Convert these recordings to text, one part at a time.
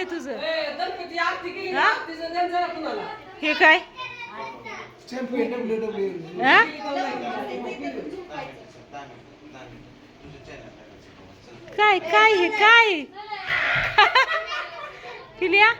आहे तुझं? हे काय काय काय हे काय पिल्या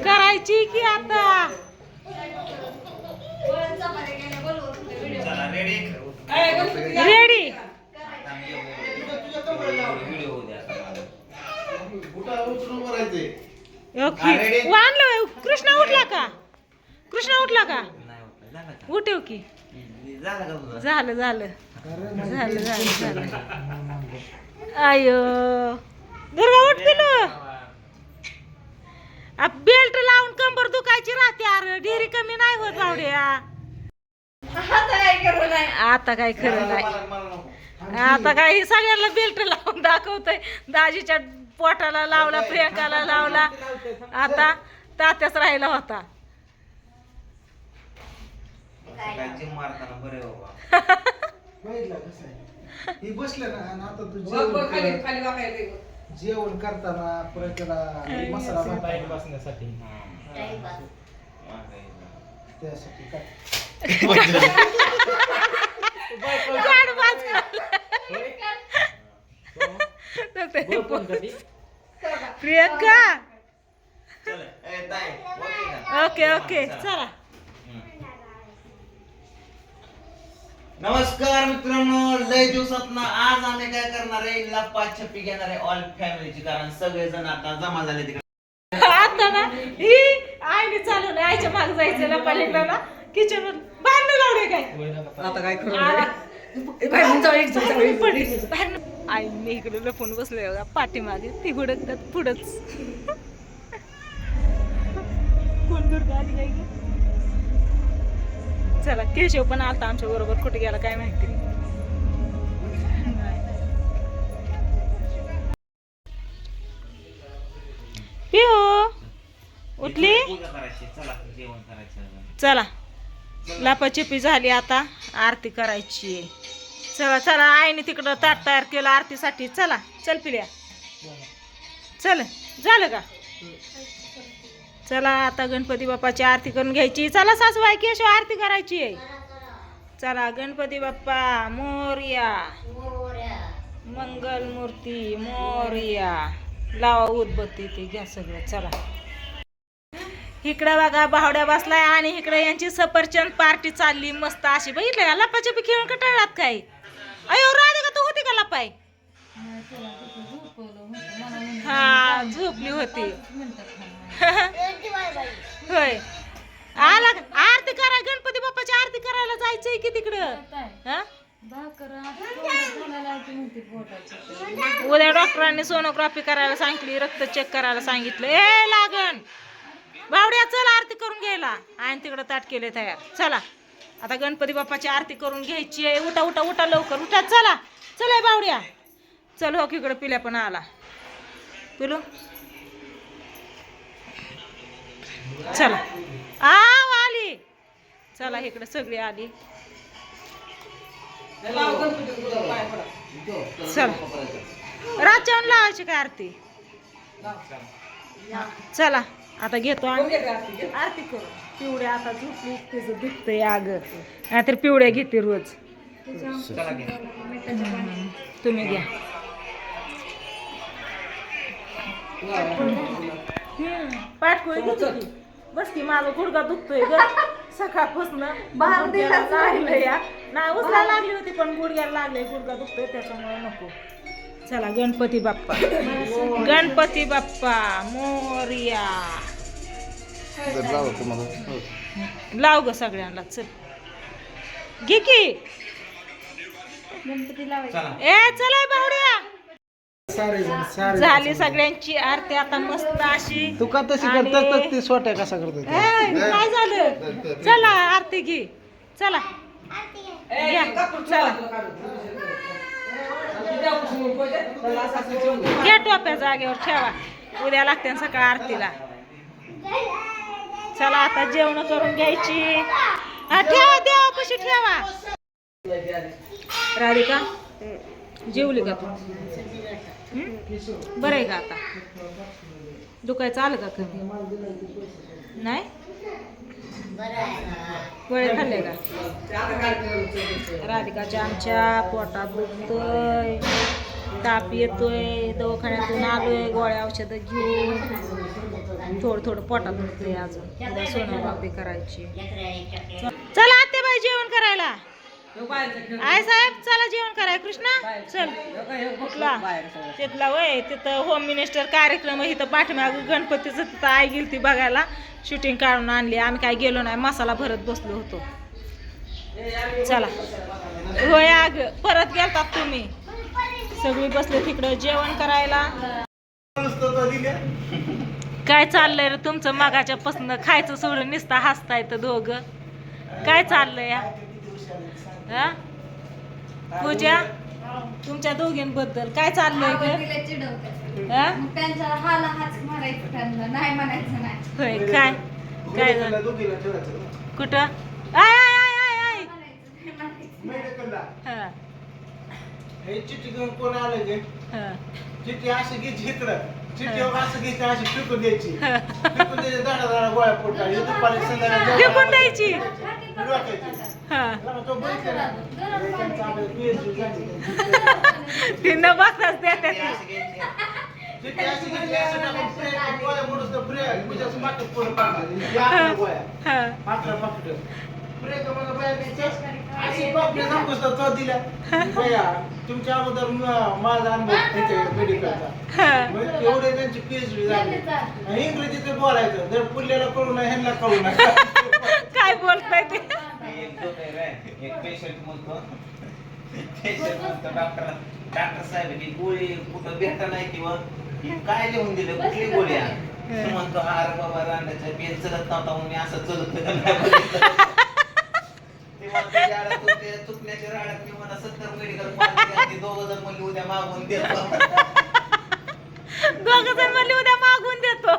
करायची की आता रेडी आणलं. कृष्णा उठला का? कृष्णा उठला का? उठव की. झालं झालं झालं झालं झालं. अयो दुर्गा उठ पिलू. बेल्ट लावून कंबर दुखायची राहते. अरे डेरी कमी नाही होत बावड्या. आता काय खरं नाही. आता काय सगळ्यांना बेल्ट लावून दाखवतय. दाजीच्या पोटाला लावला, प्रियंकाला लावला. आता तात्याच राहिला होता. जेवण करताना परत त्याला मसाला बसण्यासाठी त्यासाठी प्रियंका ओके ओके चला. नमस्कार मित्रांनो, लय दिवसात ना आज आम्ही काय करणार आहे, लप्पा छप्पी घेणार आहे ऑल फॅमिलीची. कारण सगळेजण आता जमा झाले तिकडे. आता ना ही आईने चालवलं. आईच्या माग जायचं लप्पा लेकला ना किचन बाहेर लावले काय. आता काय आईने इकडे लपून बसले बघा पाठीमागे. ती हुडकतात पुढंच. कोण दुर्गा आली काय ग? चला केशव पण आलता आमच्या बरोबर. कुठे गेला काय माहिती. पिओ उठली. चला लापाछपी झाली. आता आरती करायची. चला चला आईने तिकडं ताट तयार केलं आरतीसाठी. चला चल पिल्या चल. झालं का? चला आता गणपती बाप्पाची आरती करून घ्यायची. चला सासूबाई केशव आरती करायची आहे. चला गणपती बाप्पा मोरया, मंगल मूर्ती मोरया. लावा उदबत्ती ते घ्या सगळं. चला इकडं बघा बावड्या बसलाय आणि इकडे यांची सफरचंद पार्टी चालली मस्त अशी. बघितलं का? लपाछपी खेळून कटाळात काय. अयो राधिका तू होती का लपाय? हा झोपली होती. होय आला. आरती करा गणपती बाप्पाची आरती करायला जायचंय की तिकडं. उद्या डॉक्टरांनी सोनोग्राफी करायला सांगितली. रक्त चेक करायला सांगितलं. ए लागण बावड्या चल आरती करून घ्यायला. आणि तिकडं ताट केले तयार. चला आता गणपती बाप्पाची आरती करून घ्यायची आहे. उठा उठा उठा लवकर उठा. चला चला बावड्या चल. हो इकडं पिल्या पण आला. पिलू चला आली. चला इकडे सगळी आली. चला रातच्यावर लावायची काय आरती. चला आता घेतो आरती करू. पिवड्या आता झोपली. तिचं दुखतंय अग. नाहीतर पिवड्या घेते रोज. तुम्ही घ्या. पाठकोळी बस की. माझा गुडघा दुखतोय ग सकाळपासून. लागले या नाही उचलायला लागली होती पण गुडघ्याला लागले. गुडघा दुखतोय त्याच्यामुळे नको. चला गणपती बाप्पा गणपती बाप्पा मोरया. लाव ग सगळ्यांना. चल घे की. ए चला बावड्या. झाली सगळ्यांची आरती आता मस्त अशी. तू का तशी करतात ती सोट्या कसा करतो? काय झालं? चला आरती घे. चला घ्या. चला घ्या टोप्या जागेवर ठेवा. उद्या लागते सकाळ आरतीला. चला आता जेवण करून घ्यायची. ठेवा देवापाशी ठेवा. राधिका जेवली का तू? बरं आहे का आता दुखायचं आलं का कमी नाही गोळे खाल्ले का राधिकाच्या आमच्या पोटात दुखतोय ताप येतोय दवाखान्यातून आलोय गोळ्या औषधं घेऊन थोडं थोडं पोटात दुखतंय अजून उद्या सोनोग्राफी करायची चला आत्याबाई जेवण करायला आय साहेब चला जेवण कराय कृष्णा चल कुठला तिथला वय तिथं होम मिनिस्टर कार्यक्रम इथं पाठीमाग गणपतीचं तिथं आई गेली ती बघायला शूटिंग काढून आणली आम्ही काय गेलो नाही मसाला भरत बसलो होतो चला होय अग परत गेलतात तुम्ही सगळी बसले तिकडं जेवण करायला काय चाललंय रे तुमचं मगाच्या पासून खायचं सोडून नुसतं हसताय तर दोघं काय चाललंय हा पूजा तुमच्या दोघींबद्दल काय चाललंय त्यांचा हाला हाच मारायचं त्यांना नाही म्हणायचं नाही होय काय काय झालं कुठं I I I I I हा हे चिठ्ठी घेऊन कोण आलं गे हा चिठ्ठी अशी घ्यायची इकडं चिठ्ठी असं घ्यायची अशी फेकून द्यायची फेकून द्यायची दाडा दाडा गोळ्या पोटा दुपारी संध्याकाळी फेकून द्यायची हा तो बघितलं ना त्यांचं आपलं PhD झाली. ती न बघताच देतात चिठ्ठी अशी घेतली असं टाकून फ्रेक गोळ्या मोडूस तर फ्रेक पूजाचं मागं पोरं पाडणार या आपल्या गोळ्या हा पाकड पाकड फ्रेक मला बाहेर द्यायचं अशी बापरे सांगूस तर तो दिल्या बया तुमच्या अगोदर माझा अनुभव तिथे मेडिकलचा हा एवढे त्यांची PhD झाली आणि इंग्रजीत बोलायचं जर पुल्ल्याला कळू नये ह्यांना कळू नये काय बोलताय ते एक पेशंट म्हणतो डॉक्टर साहेब ही गोळी कुठं भेटा नाही किंवा काय लिहून दिलं कुठली गोळी आहे म्हणतो हा अरे बाबा रांडाच्या पेन चलत नव्हता म्हणून असं चलत चुकण्याच्या राडात मी मला 70 मेडिकल दोघं जण म्हणले उद्या मागून देतो दोघं जण म्हणले उद्या मागून देतो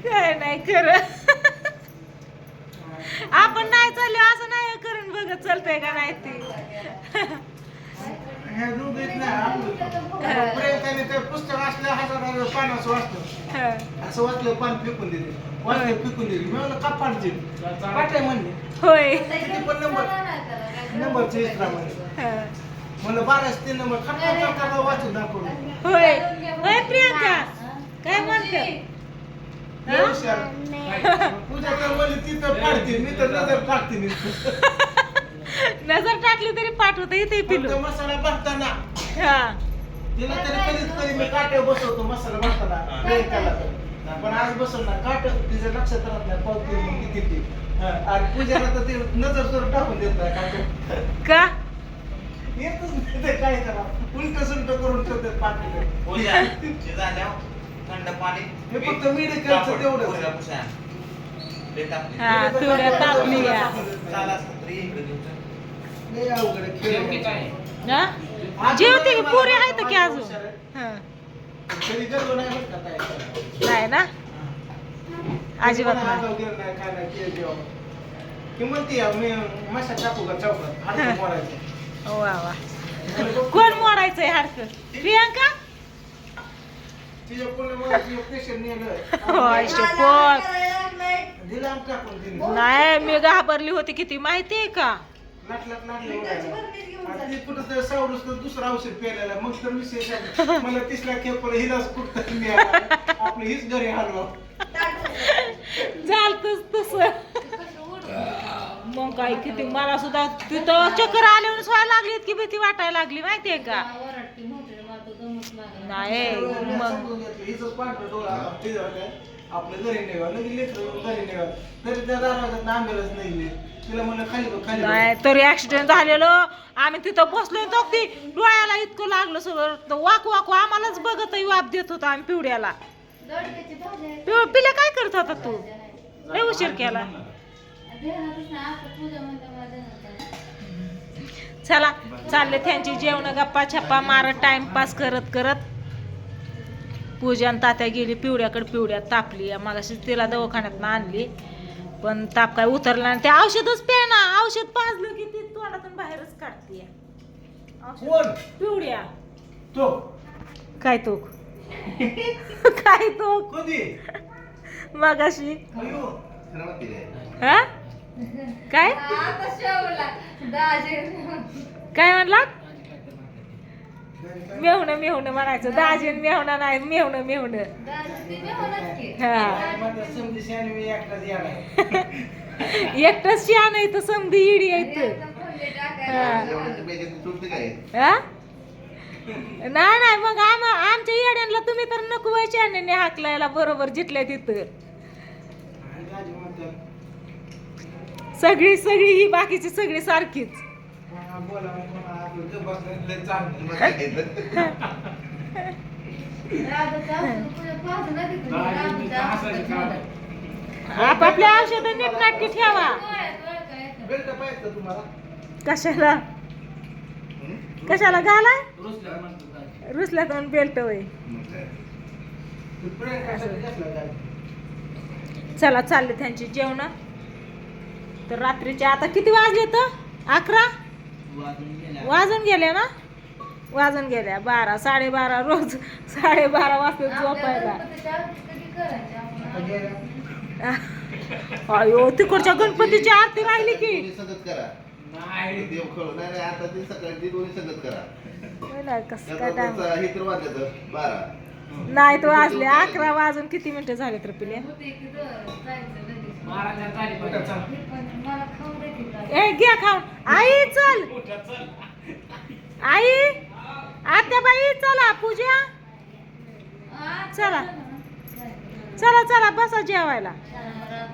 काय नाही खरं आपण नाही चाललो असं नाही करून बघत चालतंय का नाही ते हे दूध येत नाही आपलं प्रयत्नाने ते पुस्तक असलं हजार पानाचं वाचतं असं वाचलं पान फेकून देते वाचलं फेकून देते मी म्हणलं का पाडते पाठाय म्हणले होय किती पण नंबरचे एक्स्ट्रा म्हणले म्हणलं 12 नंबर खटका वाचून दाखवलं होय होय प्रियंका काय म्हणते पूजा तर म्हणली ती तर पाडते मी तर नजर टाकते मी नजर टाकली तरी पाठवता येते पिलू फक्त मसाला भरताना हा तिला तरी कधी मी काट्यावर बसवतो मसाला भरताना प्रियंकाला पण आज बसवणार काट तिच्या लक्षात राहत नाही पावती मग किती ती आणि पूजाला तर ते नजर तर टाकून देत नाही काट का येतच नाही ते काय करा उलट सुलट करून ठेवतात पाठी झाल्या थंड पाणी हे फक्त मेडिकलचं तेवढं हा पिवड्या तापली या लय अवघड आहे, खेळ आहे. हा? जेवते की पुरे आहेत की अजून हा. कधी गरलो नाही बरं का काय. नाही ना अजिबात कोणा नाही हातावर गेलं नाही, काय नाही, केलं जेवण. की म्हणते मी मशा टाकू का चौकात हाडकं मोडायचं. वा वा कोण मोडायचंय हाडकं प्रियंका तिच्या पुण्यामुळे तिचं प्रेशर नेलं. होय शपथ दिलं आम टाकून तिने. नाही मी घाबरली होती किती माहितीये का लाटलं उडायला. आणि ती कुठं तर सावरूस तर दुसरं औषध प्यायला मग तर विशेष आहे. मला तिसऱ्या खेळ हिलाच कुठं मिळाला आपलं हीच घरी हलवा झालतच तस मग काय किती मला सुद्धा तिथं चक्कर आल्यावर व्हायला लागली इतकी भीती वाटायला लागली माहितीये का नाही मग हिच पांढरा डोळा आपलं घरी नेवा लगेच लेकरं घरी नेवा तरी त्या दारात आंबेलच नाही तिला म्हणलं खाली बघ खाली बघ. नाही तरी ऍक्सिडेंट झालेलं आम्ही तिथं बसलोय तो ती डोळ्याला इतकं लागलं सगळं वाकू वाकू आम्हालाच बघत वाप देत होता आम्ही पिवड्याला पिल्या काय करत होता तू लय उशीर केला चला चालले त्यांची जेवण गप्पा छप्पा मारत टाइमपास करत करत पूजा आणि तात्या गेली पिवड्याकडे पिवड्यात तापली मगाशी तिला दवाखान्यात आणली पण ताप काय उतरला नाही. ते औषधच पे ना, औषध पाजलं की ती तोंडातून बाहेरच काढते. कोण? पिवड्या तो काय तो काय तो कधी? मगाशी अयो खरं म्हणते रे. हा काय आता शेवला दाजी काय म्हणला? मेहुणं मेहुणं म्हणायचं. दाजीन मेहुणा नाही, मेहुणं मेहुणं. दाजी ते होणार की हा माझ्या समजेशी आणि मी एकटाच येणार. एकटंच शिया नाही तर समधी इडी येत. एकदम खोलले टाकायला जेवणाची पाहिजे सुटते काय हा नाही नाही मग आमच्या येड्यांना तुम्ही तर नको वयच्याने हाकलायला बरोबर जिथल्या तिथं. आणि दाजी म्हणतात, सगळी सगळी ही बाकीची सगळी सारखीच. "हा, बोला मग म्हणा, आपलं गप्प बसलं लय चांगलं." मग काय ते? राधाचा औषध पुढे पाहतो ना तिकडे. राधाचा औषध मला. आपापल्या औषधं नीटनाटकी ठेवा. डोळ्यात ओळखायला येतं. बेल्ट पाहिजे का तुम्हाला? कशाला कशाला घालाय रुसल्यावर म्हणतो दाजी. रुसल्यात म्हणून बेल्ट होय. मग काय? ते प्रियंकासाठी घेतला दाजी. चला चालले त्यांची जेवण. तर रात्रीचे आता किती वाजले तर 11 वाजून गेले ना. वाजून गेल्या 12 12:30 रोज 12:30 वाजता आपल्या झोपायला. गणपतीच्या आरती कधी करायची आपण? आता गेल्या. अयो तिकडच्या गणपतीची आरती राहिली की दोन्ही संगत करा. नाही. देव खळू नाही नाही, आता ते सकाळची दोन्ही संगत करा. नाही, कसं काय टाइम त्याचा हे तर वाजलं 12. नाही तो वाजले 11 वाजून किती मिनिटं झाले तर पिले. होते की तर जायचं लगेच. महाराजांच्या तालीपीठात चाल. हे पण मला खाऊ दे की काय. ए घ्या खाऊन. आई चल आई आत्याबाई चला पूजा आ, चला. जायचं. चला चला बसा जेवायला. शाळा